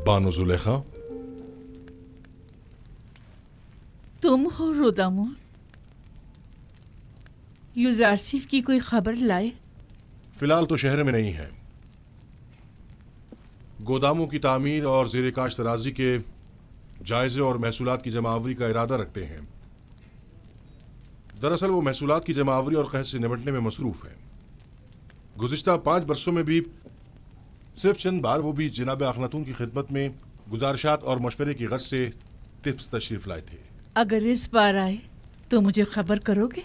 बानो जुलेखा, तुम हो रुदामुन? यूजारसिफ की कोई खबर लाए? फिलहाल तो शहर में नहीं है। गोदामों की तामीर और ज़ेर काश तराजी के जायजे और महसूलात की जमावरी का इरादा रखते हैं। दरअसल वो महसूलात की जमावरी और कहत से निपटने में मसरूफ है। गुज़िश्ता 5 बरसों में भी सिर्फ चंद बार, वो भी जनाब अखनातून की खिदमत में गुजारिशात और मशवरे की गर्ज से टिप्स तशरीफ लाए थे। अगर इस बार आए तो मुझे खबर करोगे?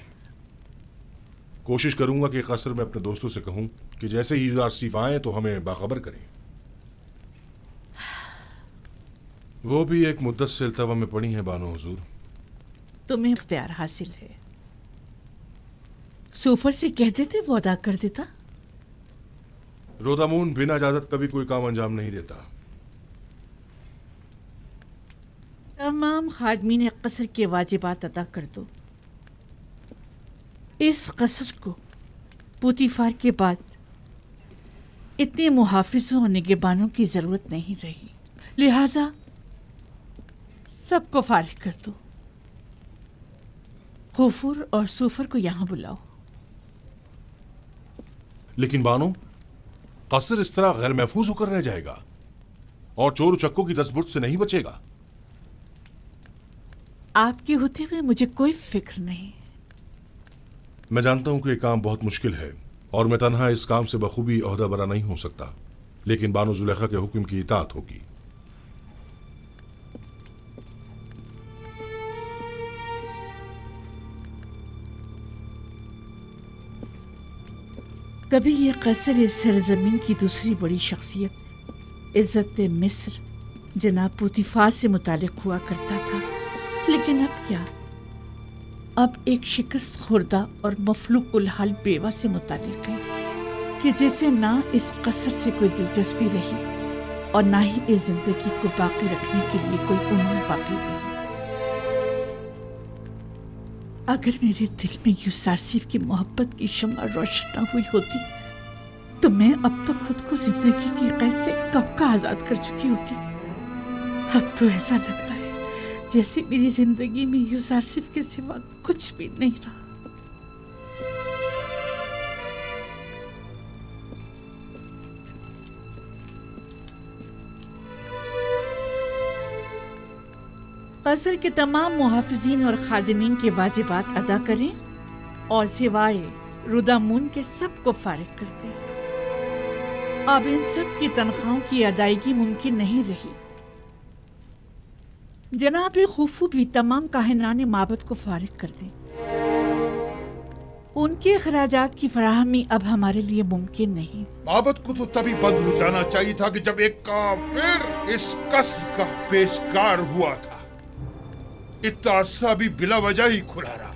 कोशिश करूंगा कि कसर में अपने दोस्तों से कहूं कि जैसे ही यूजारसिफ आए तो हमें बाखबर करें। वो भी एक मुद्दत से इल्तवा में पड़ी हैं बानो हुजूर। तुम्हें इख्तियार हासिल है। सूफर से कह देते, वो अदा कर देता। रोदामून बिना इजाजत कभी कोई काम अंजाम नहीं देता। तमाम खादमीन कसर के वाजिबात अदा कर दो। इस कसर को पुतीफार के बाद इतने मुहाफिजों और निगहबानों की जरूरत नहीं रही, लिहाजा सबको फारिग कर दो। गफूर और सूफर को यहां बुलाओ। लेकिन बानो, कसर इस तरह गैर महफूज होकर रह जाएगा और चोर उचक्कों की दस्तबुर्द से नहीं बचेगा। आपके होते हुए मुझे कोई फिक्र नहीं। मैं जानता हूं कि यह काम बहुत मुश्किल है और मैं तन्हा इस काम से बखूबी ओहदा बरा नहीं हो सकता, लेकिन बानो जुलेखा के हुक्म की इताअत होगी। कभी ये कसर इस सरजमीन की दूसरी बड़ी शख्सियत इज्जत मिस्र जनाब पुतीफार से मुतालिक हुआ करता था, लेकिन अब क्या? अब एक शिकस्त खुर्दा और मफलूक उल हाल बेवा से मुतालिक है कि जिसे ना इस कसर से कोई दिलचस्पी रही और ना ही इस जिंदगी को बाकी रखने के लिए कोई उम्मीद बाकी रही। अगर मेरे दिल में यूसुफ की मोहब्बत की शम्मा रोशन न हुई होती तो मैं अब तक खुद को जिंदगी की कैद से कब का आजाद कर चुकी होती। अब तो ऐसा लगता है जैसे मेरी जिंदगी में यूसुफ के सिवा कुछ भी नहीं रहा। कसर के तमाम मुहाफिजीन और खादिमीन के वाजिबात अदा करें और सिवाय रुदामून के सबको फारिग कर दें। अब इन सब की तनख्वाहों की अदायगी मुमकिन नहीं रही। जनाब खुफू भी तमाम काहिनाने माबद को फारिग कर दें। उनके अखराजात की फराहमी अब हमारे लिए मुमकिन नहीं। माबद को तो तभी बंद हो जाना चाहिए था कि जब एक काफिर इस कसर का पेशकार हुआ था। इतना अरसा भी बिला वजह ही खुला रहा।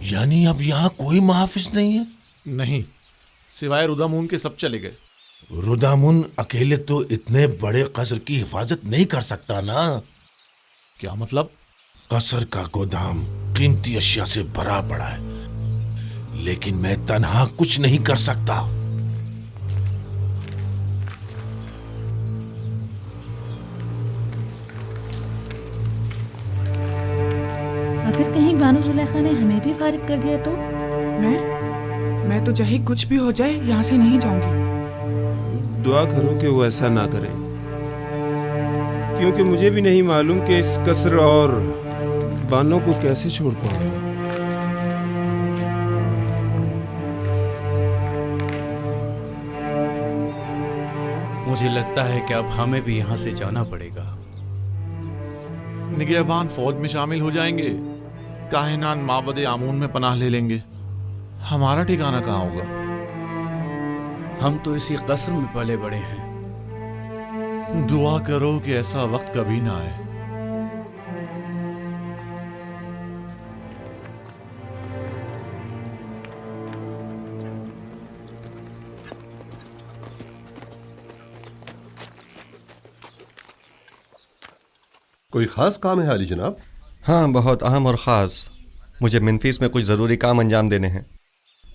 यानी अब यहाँ कोई मुहाफिज नहीं है? नहीं, सिवाय रुदामून के सब चले गए। रुदामुन अकेले तो इतने बड़े कसर की हिफाजत नहीं कर सकता ना। क्या मतलब? कसर का गोदाम कीमती अशिया से भरा पड़ा है, लेकिन मैं तन्हा कुछ नहीं कर सकता। अगर कहीं बानो जुलेखा ने हमें भी फारिग कर दिया तो? मैं तो चाहे कुछ भी हो जाए यहाँ से नहीं जाऊंगी। दुआ करो कि वो ऐसा ना करें, क्योंकि मुझे भी नहीं मालूम कि इस कसर और बानों को कैसे छोड़ पाऊं। मुझे लगता है कि अब हमें भी यहाँ से जाना पड़ेगा। निगहबान फौज में शामिल हो जाएंगे, काहिनान माबद आमून में पनाह ले लेंगे। हमारा ठिकाना कहाँ होगा? हम तो इसी कसर में पले बड़े हैं। दुआ करो कि ऐसा वक्त कभी ना आए। कोई खास काम है आली जनाब? हाँ, बहुत अहम और ख़ास। मुझे मिनफीस में कुछ ज़रूरी काम अंजाम देने हैं।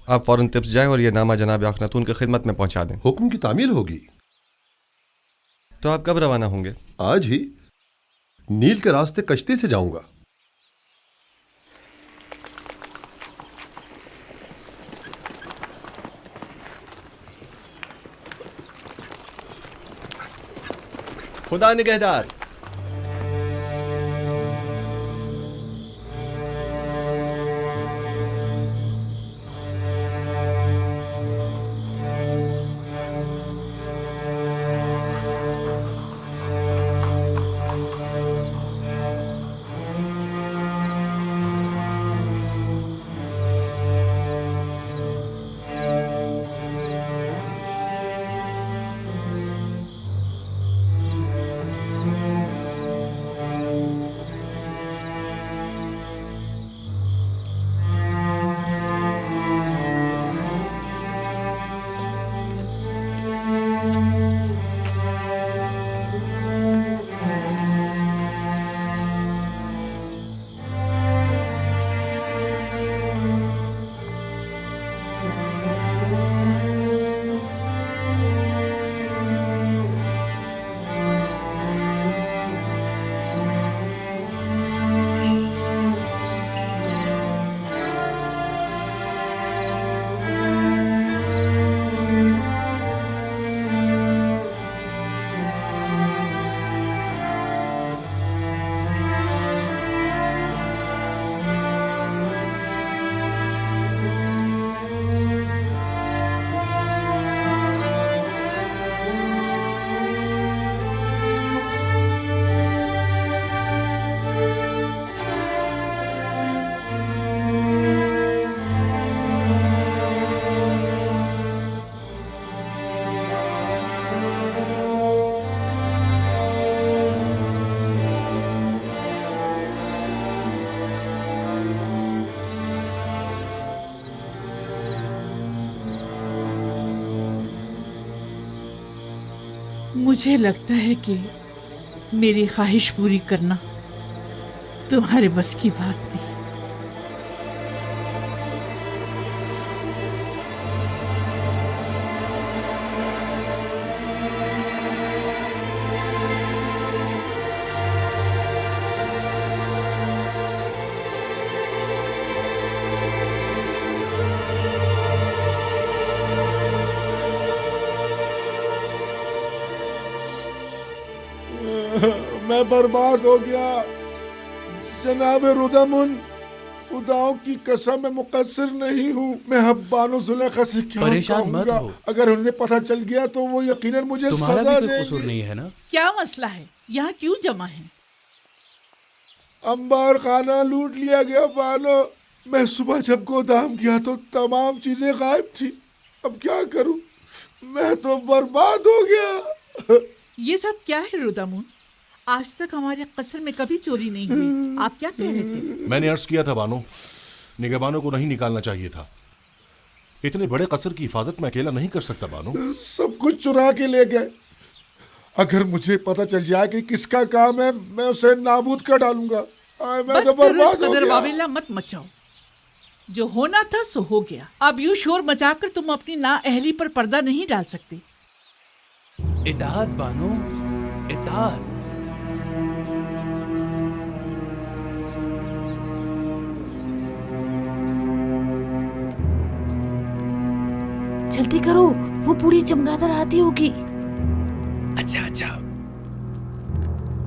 आप फ़ौरन तिब्स जाएं और ये नामा जनाब अखनातून की खिदमत में पहुंचा दें। हुक्म की तामील होगी। तो आप कब रवाना होंगे? आज ही नील के रास्ते कश्ती से जाऊंगा। खुदा निगहदार। मुझे लगता है कि मेरी ख्वाहिश पूरी करना तुम्हारे बस की बात नहीं। मैं बर्बाद हो गया जनाब रुदामुन। खुदाओं की कसम मैं मुकस्सिर नहीं हूँ। मैं हब्बानो जुलेखा से क्या परेशान मत कहूँगा? हो। अगर उन्हें पता चल गया तो वो यकीनन मुझे तुम्हारा सजा भी कोई कसूर देंगे। नहीं है ना? क्या मसला है? यहाँ क्यों जमा है? अंबार खाना लूट लिया गया बानो। मैं सुबह जब गोदाम गया तो तमाम चीजें गायब थी। अब क्या करूं? मैं तो बर्बाद हो गया। ये सब क्या है रुदामुन? आज तक हमारे कसर में कभी चोरी नहीं हुई। आप क्या कह रहे थे? मैंने अर्ज किया था बानो, निगहबानों को नहीं निकालना चाहिए था। इतने बड़े कसर की हिफाजत मैं अकेला नहीं कर सकता बानो। सब कुछ चुरा के ले गए। अगर मुझे पता चल जाए कि किसका काम है, मैं उसे नाबूद कर डालूंगा। मैं बस तो फिर बर्बाद उस हो कदर गया। वावेला मत मचाओ। जो होना था सो हो गया। अब यूं शोर मचाकर तुम अपनी नाअहली पर पर्दा नहीं डाल सकती। इताअत बानो, इताअत। जल्दी करो, वो बूढ़ी चमगादड़ आती होगी। अच्छा अच्छा,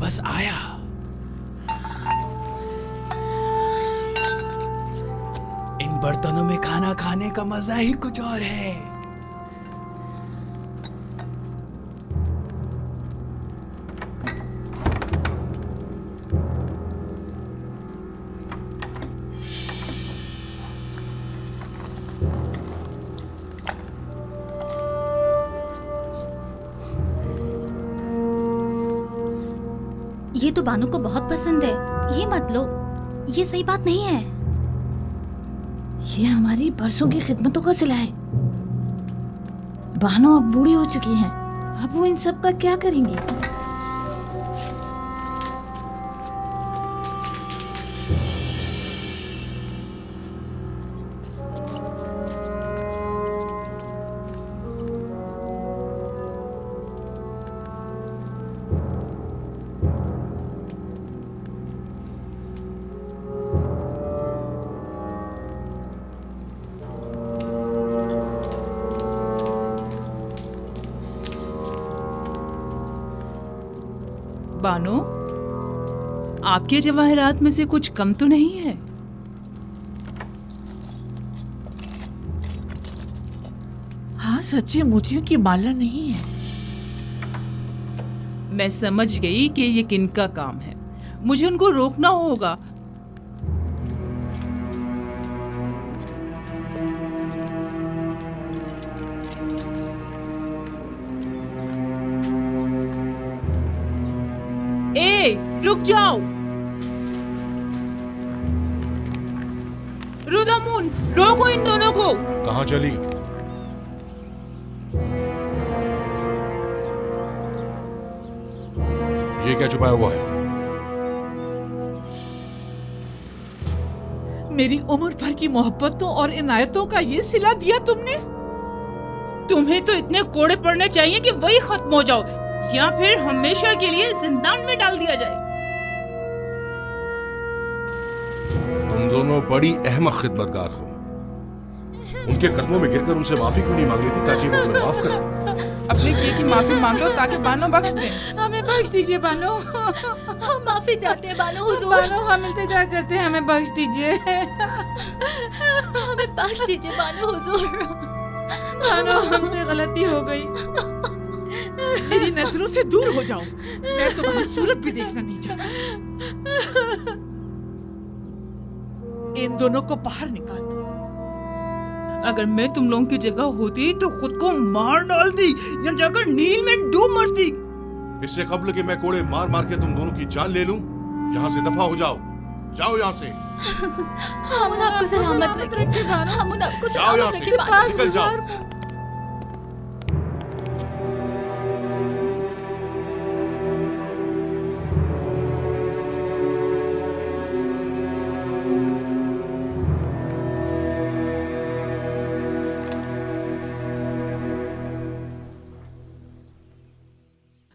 बस आया। इन बर्तनों में खाना खाने का मजा ही कुछ और है। ये तो बानू को बहुत पसंद है, ये मत लो, ये सही बात नहीं है। ये हमारी बरसों की खिदमतों का सिला है। बानो अब बूढ़ी हो चुकी हैं, अब वो इन सब का क्या करेंगी? बानो, आपके जवाहरात में से कुछ कम तो नहीं है? हाँ, सच्चे मोतियों की माला नहीं है। मैं समझ गई कि ये किनका काम है। मुझे उनको रोकना होगा। रुक जाओ रुदामुन, रोको इन दोनों को। कहाँ चली? ये क्या छुपाया हुआ है? मेरी उम्र भर की मोहब्बतों और इनायतों का ये सिला दिया तुमने। तुम्हें तो इतने कोड़े पड़ने चाहिए कि वही खत्म हो जाओ, या फिर हमेशा के लिए जिंदान में डाल दिया जाए। तुम दोनों बड़ी अहमक खिदमतगार हो। उनके कदमों में गिरकर उनसे माफी क्यों नहीं मांग लेती ताकि वो तुम्हें माफ करें? अपने किए की माफी मांगो ताकि बानो बख्श दे। हमें बख्श दीजिए बानो। हम माफी चाहते हैं बानो हुजूर। बानो, हम इल्तिजा करते हैं, हमें बख्श दीजिए। हमें बख्श दीजिए बानो हुजूर। बानो, हमसे गलती हो गई। मेरी नजरों से दूर हो जाओ, मैं तुम्हारी सूरत भी देखना नहीं चाहती। इन दोनों को बाहर निकाल दो। अगर मैं तुम लोगों की जगह होती तो खुद को मार डालती या जाकर नील में डूब मरती। इससे कबल कि मैं कोड़े मार मार के तुम दोनों की जान ले लूं, यहाँ से दफा हो जाओ। जाओ यहाँ से। हम आपको सलामत रखें। हम आपको जाओ यहाँ सलामत से, रखें। निकल जाओ।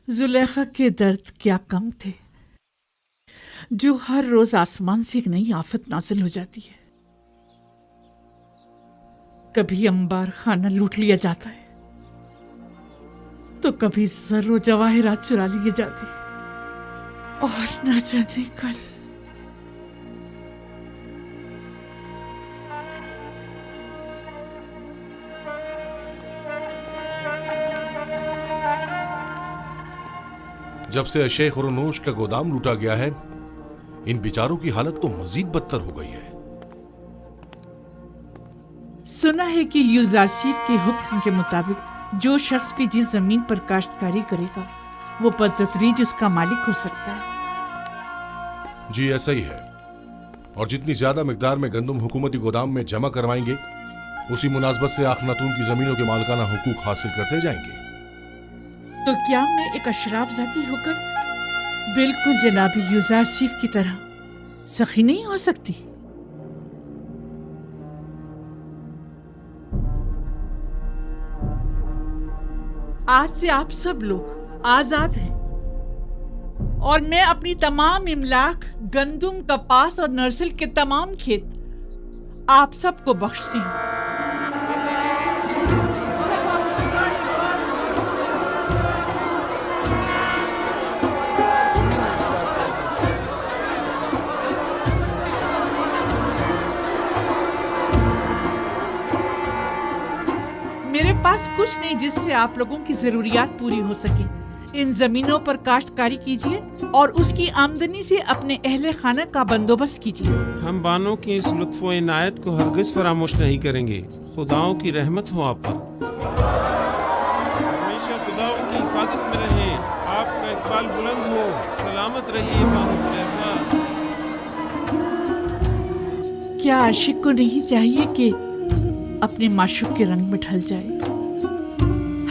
जुलेखा के दर्द क्या कम थे, जो हर रोज आसमान से एक नई आफत नाजिल हो जाती है। कभी अंबार खाना लूट लिया जाता है, तो कभी जर्रो जवाहिरात चुरा लिए जाते हैं, और ना जाने कल। जब से शेख खुरनोश का गोदाम लूटा गया है, इन बेचारों की हालत तो मजीद बदतर हो गई है। सुना है कि यूजारसीफ के हुक्म के मुताबिक जो शख्स भी जिस जमीन पर काश्तकारी करेगा, वो बदतदरीज उसका मालिक हो सकता है। जी ऐसा ही है। और जितनी ज्यादा मिकदार में गंदम हुकूमती गोदाम में जमा करवाएंगे, उसी मुनासबत से आखनातून की जमीनों के मालिकाना हुकूक हासिल करते जाएंगे। तो क्या मैं एक अशराफजादी होकर बिल्कुल जनाबी यूजारसीफ की तरह सखी नहीं हो सकती? आज से आप सब लोग आजाद हैं और मैं अपनी तमाम इमलाक, गंदुम, कपास और नर्सल के तमाम खेत आप सबको बख्शती हूँ। मेरे पास कुछ नहीं जिससे आप लोगों की जरूरियात पूरी हो सके। इन जमीनों पर काश्तकारी कीजिए और उसकी आमदनी से अपने अहले खाना का बंदोबस्त कीजिए। हम बानों की इस लुत्फ़ व इनायत को हरगिज़ फरामोश नहीं करेंगे। खुदाओं की रहमत हो आप पर। हमेशा खुदाओं की हिफाजत में रहें। आपका इकबाल बुलंद हो। सलामत रहिए बानो ज़ुलेखा। क्या आशिक को नहीं चाहिए कि अपने माशूक के रंग में ढल जाए?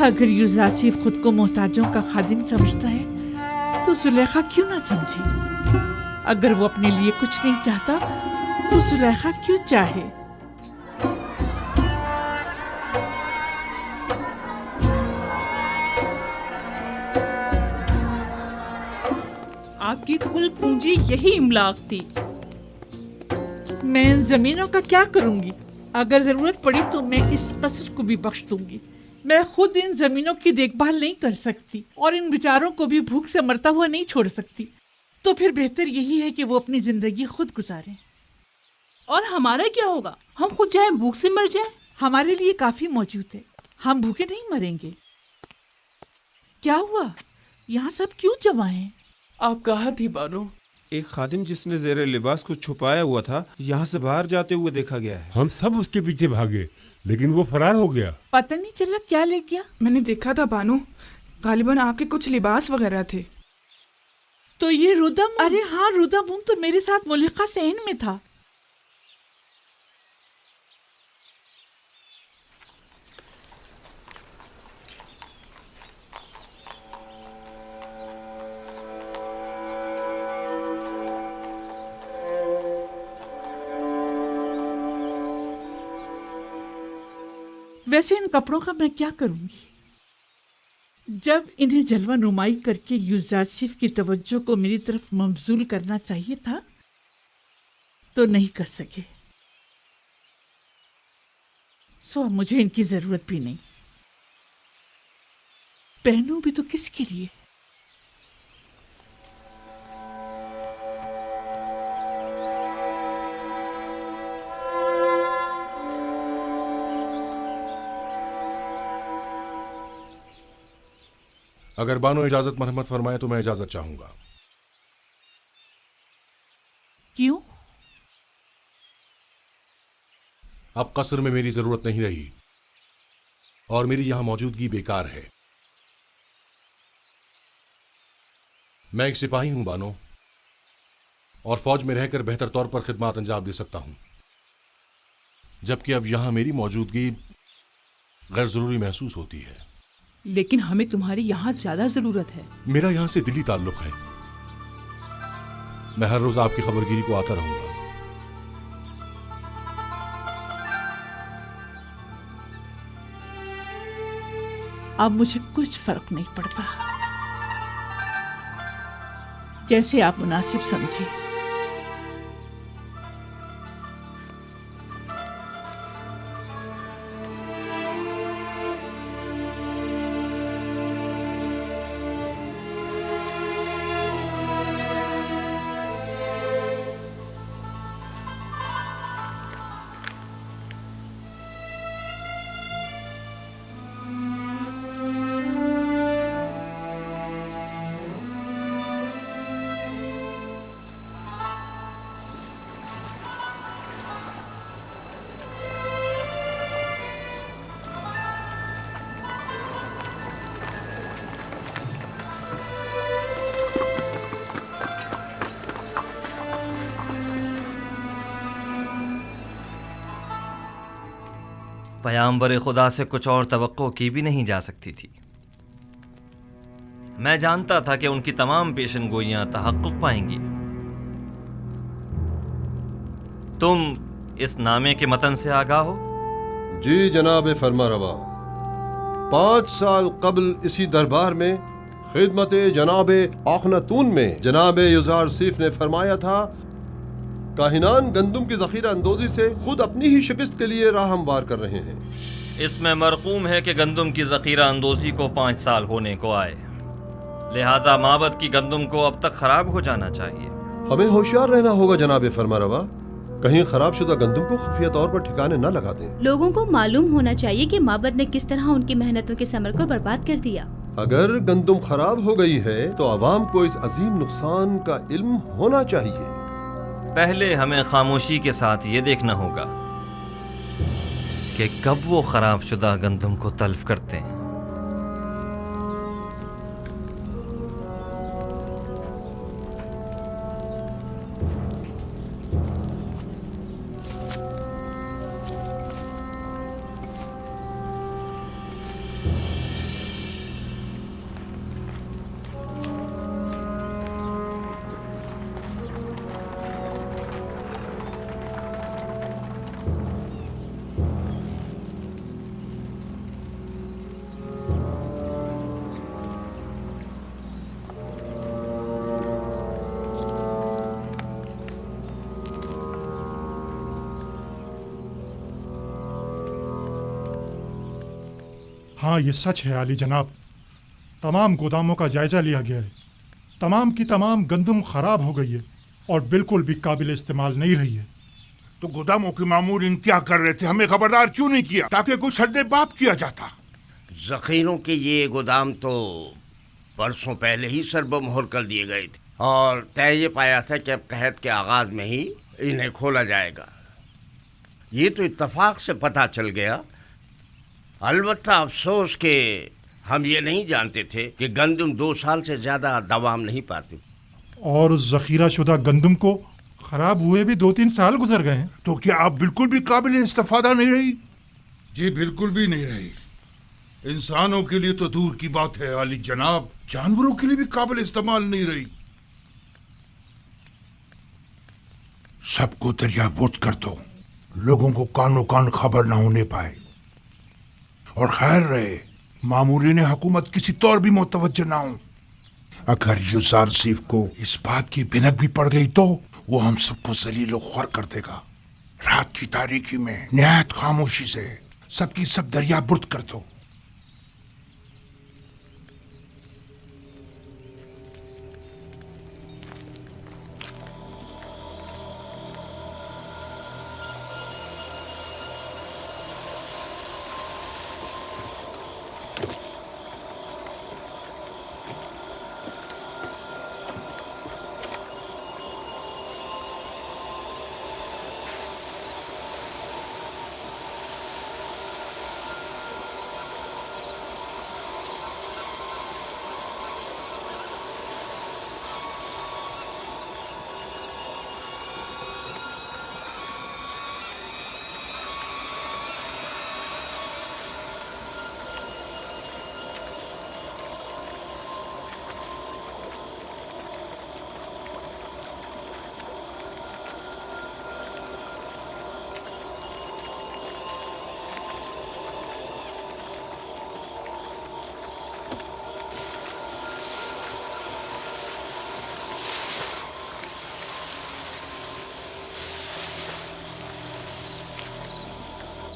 अगर यूजारसीफ खुद को मोहताजों का खादिम समझता है तो जुलेखा क्यों ना समझे? अगर वो अपने लिए कुछ नहीं चाहता तो जुलेखा क्यों चाहे? आपकी कुल पूंजी यही इमलाक थी। मैं इन जमीनों का क्या करूंगी? अगर जरूरत पड़ी तो मैं इस कसर को भी बख्श दूंगी। मैं खुद इन जमीनों की देखभाल नहीं कर सकती और इन बेचारों को भी भूख से मरता हुआ नहीं छोड़ सकती। तो फिर बेहतर यही है कि वो अपनी जिंदगी खुद गुजारें। और हमारा क्या होगा? हम खुद चाहे भूख से मर जाएं। हमारे लिए काफी मौजूद है, हम भूखे नहीं मरेंगे। क्या हुआ? यहाँ सब क्यों जमा हैं? आप कहाँ थी बानो? एक खादिम जिसने ज़ेरे लिबास को छुपाया हुआ था यहाँ से बाहर जाते हुए देखा गया है। हम सब उसके पीछे भागे लेकिन वो फरार हो गया। पता नहीं चला क्या ले गया। मैंने देखा था बानो, गालिबन आपके कुछ लिबास वगैरह थे। तो ये रुदम? अरे हाँ, रुदम तो मेरे साथ मुलिका सहन में था। वैसे इन कपड़ों का मैं क्या करूंगी? जब इन्हें जलवा नुमाई करके यूजारसीफ की तवज्जो को मेरी तरफ मबजूल करना चाहिए था तो नहीं कर सके। सो अब मुझे इनकी जरूरत भी नहीं। पहनूं भी तो किसके लिए? अगर बानो इजाजत मरहमत फरमाए तो मैं इजाजत चाहूंगा। क्यों? अब कसर में मेरी जरूरत नहीं रही और मेरी यहां मौजूदगी बेकार है। मैं एक सिपाही हूं बानो, और फौज में रहकर बेहतर तौर पर खिदमत अंजाम दे सकता हूं, जबकि अब यहां मेरी मौजूदगी गैर जरूरी महसूस होती है। लेकिन हमें तुम्हारी यहाँ ज्यादा जरूरत है। मेरा यहां से दिली ताल्लुक है। मैं हर रोज आपकी खबरगिरी को आता रहूंगा। अब मुझे कुछ फर्क नहीं पड़ता, जैसे आप मुनासिब समझे। पैगंबर खुदा से कुछ और तवक्को की भी नहीं जा सकती थी। मैं जानता था कि उनकी तमाम पेशनगोइयां तहक्कुक पाएंगी। तुम इस नामे के मतन से आगाह हो? जी जनाब फरमारवा, 5 साल कबल इसी दरबार में खिदमत जनाब आखनतून में जनाब युजार सीफ ने फरमाया था, काहिनान गंदुम की जखीरा अंदोजी से खुद अपनी ही शिकस्त के लिए राह हमवार कर रहे हैं। इसमें मरकूम है कि गंदुम की जखीरा अंदोजी को 5 साल होने को आए, लिहाजा माबद की गंदुम को अब तक खराब हो जाना चाहिए। हमें होशियार रहना होगा जनाब फरमारवा, कहीं खराब शुदा गंदुम को खुफिया तौर पर ठिकाने न लगा दें। लोगों को मालूम होना चाहिए कि माबद ने किस तरह उनकी मेहनतों के समर को बर्बाद कर दिया। अगर गंदुम खराब हो गई है तो अवाम को इस अजीम नुकसान का इल्म होना चाहिए। पहले हमें खामोशी के साथ ये देखना होगा कि कब वो खराब शुदा गंदुम को तल्फ करते हैं। हाँ, ये सच है आली जनाब। तमाम गोदामों का जायजा लिया गया है। तमाम की तमाम गंदुम खराब हो गई है और बिल्कुल भी काबिल इस्तेमाल नहीं रही है। तो गोदामों के मामूरीन क्या कर रहे थे? हमें खबरदार क्यों नहीं किया ताकि कुछ सद्देबाप किया जाता? जखीरों के ये गोदाम तो बरसों पहले ही सरबमोहर कर दिए गए थे और तय ये पाया था कि अब कहत के आगाज में ही इन्हें खोला जाएगा। ये तो इत्तफाक से पता चल गया। अलबत्ता अफसोस के हम ये नहीं जानते थे कि गंदुम 2 साल से ज्यादा दवाम नहीं पाती। और उस जखीरा शुदा गंदुम को खराब हुए भी 2-3 साल गुजर गए हैं। तो क्या आप बिल्कुल भी काबिल इस्तेफादा नहीं रही? जी बिल्कुल भी नहीं रही। इंसानों के लिए तो दूर की बात है आली जनाब, जानवरों के लिए भी काबिल इस्तेमाल नहीं रही। सबको दरियाबोद कर दो, लोगों को कानो कान खबर ना होने पाए। और खैर रहे मामूरी ने हुकूमत किसी तौर भी मुतवज्जो ना हो। अगर युजार सीफ को इस बात की भिनक भी पड़ गई तो वो हम सबको जलील ख्वार कर देगा। रात की तारीकी में निहायत खामोशी से सबकी सब दरिया बुर्द कर दो।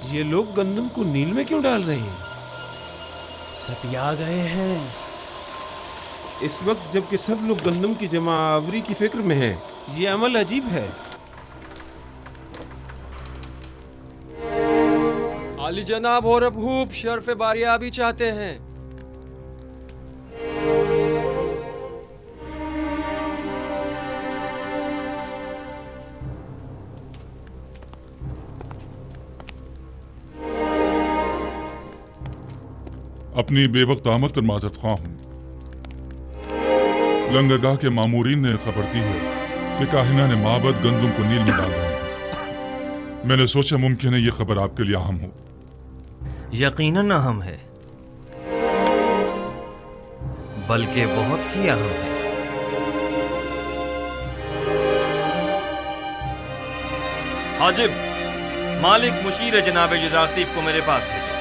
ये लोग गंदम को नील में क्यों डाल रहे हैं? सतिया गए हैं। इस वक्त जबकि सब लोग गंदम की जमा आवरी की फिक्र में हैं, ये अमल अजीब है। आली जनाब और अबूब शर्फ बारिया भी चाहते हैं। अपनी बेवक्त आमद पर माजरत ख्वाह हूँ। लंगरगाह के मामूरीन ने खबर दी है कि काहिना ने माबद गंदुम को नील में डाल रहे हैं। मैंने सोचा मुमकिन है ये खबर आपके लिए अहम हो। यकीनन अहम है, बल्कि बहुत ही अहम है। हाजिब, मालिक मुशीर जनाब युजारसीफ को मेरे पास भेजो।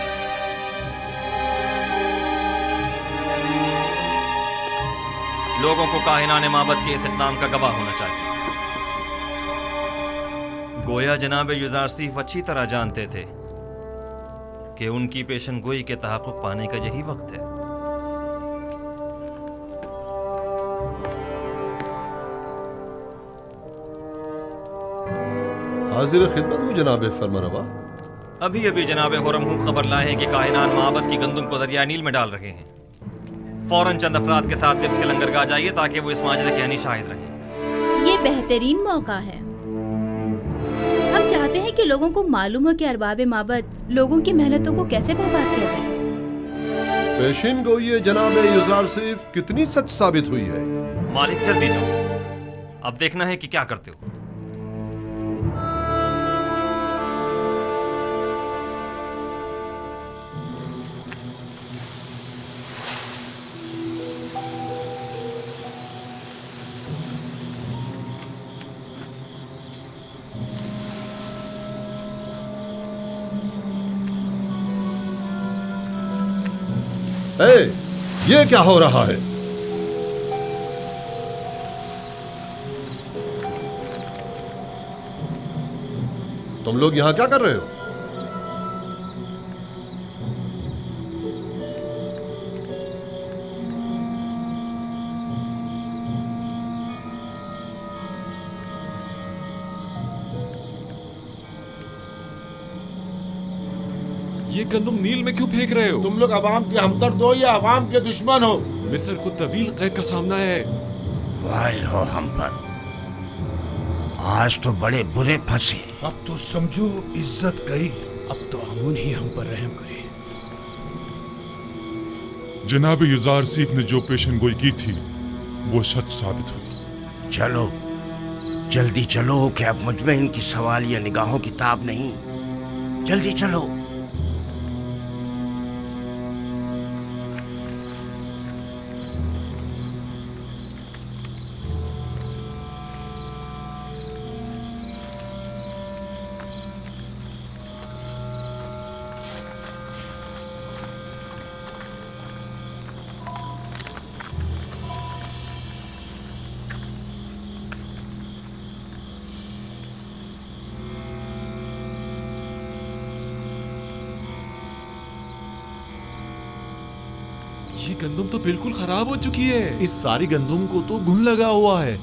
लोगों को काहिनाने माबद के इस इक़दाम का गवाह होना चाहिए। गोया जनाब युजारसीफ अच्छी तरह जानते थे कि उनकी पेशनगोई के तहक़्क़ुक़ पाने का यही वक्त है। हाजिर खिदमत हूँ जनाब फरमारवा। अभी अभी जनाब हुरम खबर लाए हैं कि काहिनान माबद की गंदुम को दरिया नील में डाल रहे हैं। फौरन चंद अफराद के साथ तिब्स के लंगरगाह जाइए ताकि वो इस माजरे के हनी शाहिद रहें। ये बेहतरीन मौका है। हम चाहते हैं कि लोगों को मालूम हो कि अरबाब माबद लोगों की मेहनतों को कैसे बर्बाद कर रहे हैं। पेशिन गोई जनाब युजारसीफ कितनी सच साबित हुई है। मालिक जल्दी जाओ, अब देखना है कि क्या करते हो। ये क्या हो रहा है? तुम लोग यहां क्या कर रहे हो? ये गंदुम नील में क्यों फेंक रहे हो? तुम लोग अवाम के हमदर्द हो या अवाम के दुश्मन हो? मिस्र को तवील कैद का सामना है। वाह हो हम पर, आज तो बड़े बुरे फंसे। अब तो समझो इज्जत गई। अब तो आमून ही हम पर रहम करे। जनाब युजारसीफ ने जो पेशनगोई की थी वो सच साबित हुई। चलो जल्दी चलो कि अब मुझ में इनकी सवाल या निगाहों की ताब नहीं। जल्दी चलो। ये गंदुम तो बिल्कुल खराब हो चुकी है। इस सारी गंदुम को तो घुन लगा हुआ है।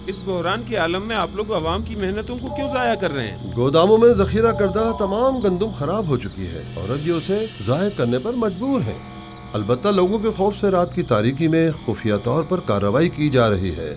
इस बहरान के आलम में आप लोग अवाम की मेहनतों को क्यों जाया कर रहे हैं? गोदामों में जखीरा करदा तमाम गंदुम खराब हो चुकी है और अब ये उसे जाया करने पर मजबूर है। अलबत्ता लोगों के खौफ से रात की तारीकी में खुफिया तौर पर कार्रवाई की जा रही है।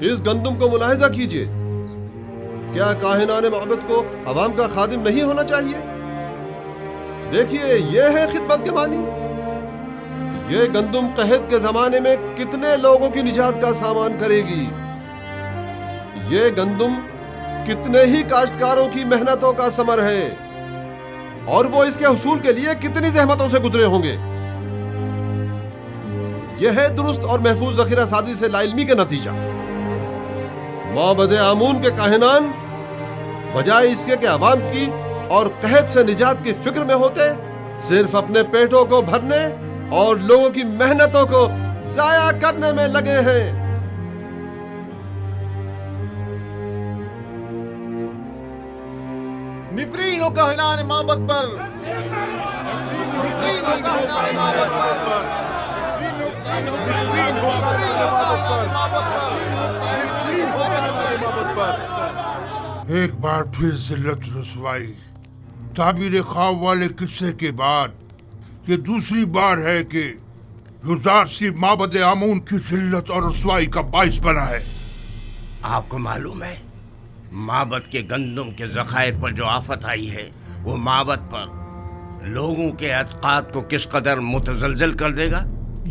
इस गंदुम को मुलाहिजा कीजिए। क्या काहिनाने मोहब्बत को अवाम का खादिम नहीं होना चाहिए? देखिए, यह है खिदमत के मानी। ये गंदुम कहत के जमाने में कितने लोगों की निजात का सामान करेगी। ये गंदुम कितने ही काश्तकारों की मेहनतों का समर है और वो इसके हुसूल के लिए कितनी जहमतों से गुजरे होंगे। यह है दुरुस्त और महफूज जखीरा साजी से लाइल्मी के नतीजा। माबदे आमून के काहिनान बजाय इसके कि अवाम की और कहत से निजात की फिक्र में होते, सिर्फ अपने पेटों को भरने और लोगों की मेहनतों को जाया करने में लगे हैं। निफरीन हो काहिनान माबद पर, निफरीन हो काहिनान माबद पर, निफरीन हो काहिनान माबद पर। एक बार फिर जिल्लत रसवाई, ताबीर ख्वाब वाले किस्से के बाद ये दूसरी बार है कि युजारसी माबद आमून की जिल्लत और रसवाई का बाइस बना है। आपको मालूम है माबद के गंदम के जखायर पर जो आफत आई है वो माबद पर लोगों के अतकाद को किस कदर मुतजलजल कर देगा।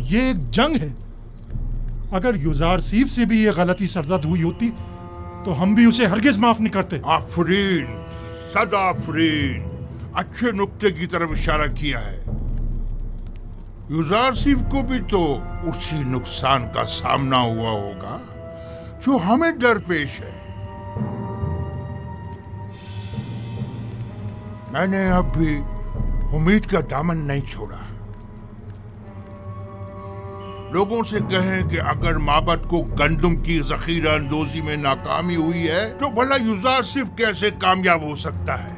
ये एक जंग है। अगर युजारसीफ से भी ये गलती सरजद हुई होती तो हम भी उसे हरगिज माफ नहीं करते। आफरीन, सदा आफरीन, अच्छे नुक्ते की तरफ इशारा किया है। युजारसीफ को भी तो उसी नुकसान का सामना हुआ होगा जो हमें दरपेश है। मैंने अब भी उम्मीद का दामन नहीं छोड़ा। लोगों से कहें कि अगर माबद को गंदम की जखीरा अंदोजी में नाकामी हुई है तो भला युजारसीफ कैसे कामयाब हो सकता है।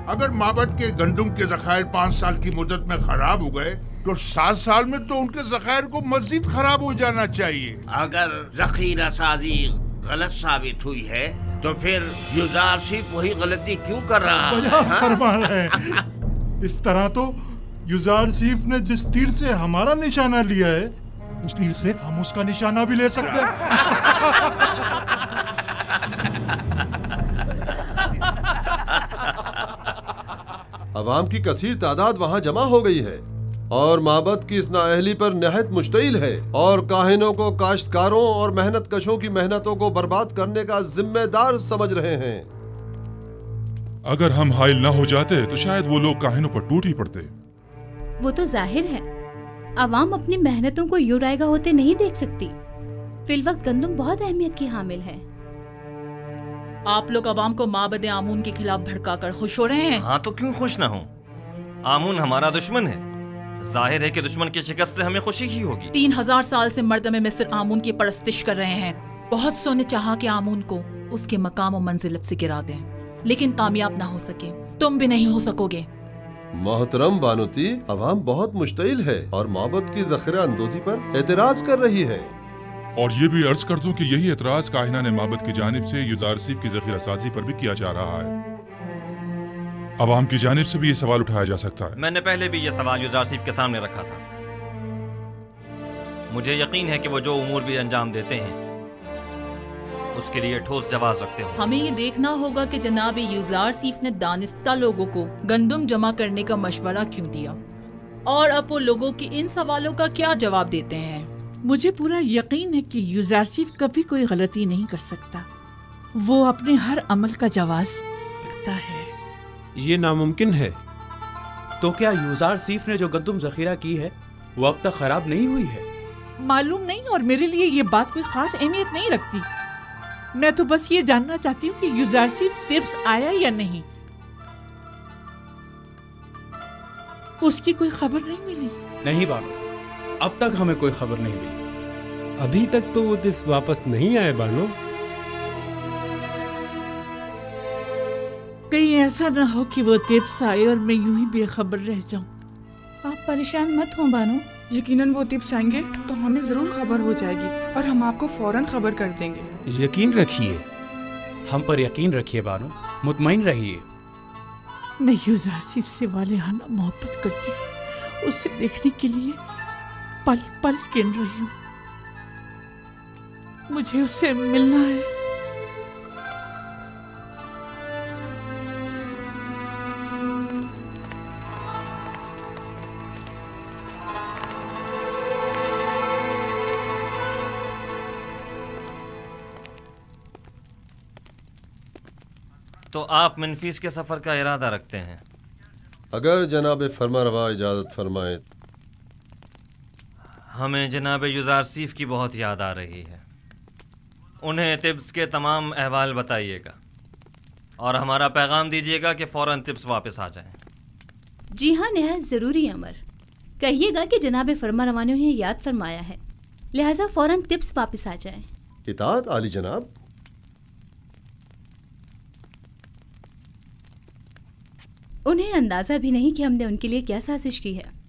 अगर माबद के गंदम के जखायर 5 साल की मुद्दत में खराब हो गए तो 7 साल में तो उनके जखायर को मजीद खराब हो जाना चाहिए। अगर जखीरा साजी गलत साबित हुई है तो फिर युजारसीफ वही गलती क्यों कर रहा है? फरमा रहे हैं। इस तरह तो युजारसीफ ने जिस तीर से हमारा निशाना लिया है उस तीर से हम उसका निशाना भी ले सकते हैं। अवाम की कसीर तादाद वहाँ जमा हो गई है और माबद की इस नाअहली पर नहायत मुश्तइल है और काहिनों को काश्तकारों और मेहनत कशों की मेहनतों को बर्बाद करने का जिम्मेदार समझ रहे हैं। अगर हम हाइल ना हो जाते तो शायद वो लोग काहिनों पर टूट ही पड़ते। वो तो जाहिर है अवाम अपनी मेहनतों को यूं रायगा होते नहीं देख सकती। फिलवक्त गंदम बहुत अहमियत की हामिल है। आप लोग अवाम को माबद आमून के खिलाफ भड़काकर खुश हो रहे हैं। हाँ तो क्यों खुश ना हो? आमून हमारा दुश्मन है। जाहिर है कि दुश्मन की शिकस्त से हमें खुशी ही होगी। 3000 साल से मर्दम मिस्र आमून की परस्तिश कर रहे हैं। बहुत सो ने चाहा कि आमून को उसके मकाम और मंजिलत से गिरा दें, लेकिन कामयाब ना हो सके। तुम भी नहीं हो सकोगे। मोहतरम बानुती, अवाम बहुत मुश्तइल है और माबद की जखीरा अंदोजी पर एतराज कर रही है। और ये भी अर्ज कर दूं कि यही एतराज काहिनान माबद की जानिब से युजारसीफ की जखीरा साजी पर भी किया जा रहा है। अवाम की जानिब से भी ये सवाल उठाया जा सकता है। मैंने पहले भी ये सवाल युजारसीफ के सामने रखा था। मुझे यकीन है कि वो जो उमूर भी अंजाम देते हैं उसके लिए ठोस जवाब रखते हो। हमें ये देखना होगा कि जनाब युजारसीफ ने दानिस्ता लोगों को गंदम जमा करने का मशवरा क्यों दिया और अब वो लोगों के इन सवालों का क्या जवाब देते हैं। मुझे पूरा यकीन है कि युजारसीफ कभी कोई गलती नहीं कर सकता। वो अपने हर अमल का जवाब रखता है। ये नामुमकिन है। तो क्या युजारसीफ ने जो गंदम जखीरा की है वो अब तक खराब नहीं हुई है? मालूम नहीं, और मेरे लिए ये बात कोई खास अहमियत नहीं रखती। मैं तो बस ये जानना चाहती हूँ कि युजारसीफ तिब्स आया या नहीं। उसकी कोई खबर नहीं मिली। नहीं बानो, अब तक हमें कोई खबर नहीं मिली। अभी तक तो वो दिस वापस नहीं आए बानो। कहीं ऐसा ना हो कि वो तिब्स आए और मैं यूं ही बेखबर रह जाऊं। आप परेशान मत हो बानो। यकीनन वो तिब्स आएंगे तो हमें जरूर खबर हो जाएगी और हम आपको फौरन खबर कर देंगे। यकीन रखिए। हम पर यकीन रखिए बानो, मुतमईन रहिए। मैं युजारसीफ से वालिहाना मोहब्बत करती हूँ। उसे देखने के लिए पल पल गिन रही हूँ। मुझे उससे मिलना है। तो आप मनफीस के सफर का इरादा रखते हैं? अगर जनाब फरमारवा इजाजत फरमाए। हमें जनाब युजारसीफ की बहुत याद आ रही है। उन्हें तिब्स के तमाम अहवाल बताइएगा और हमारा पैगाम दीजिएगा कि फौरन तिब्स वापस आ जाएं। जी हाँ, नहायत ज़रूरी अमर। कहिएगा कि जनाब फरमारवा ने उन्हें याद फरमाया है, लिहाजा फौरन तिब्स वापस आ जाएं। इताअत आली जनाब। उन्हें अंदाजा भी नहीं कि हमने उनके लिए क्या साजिश की है।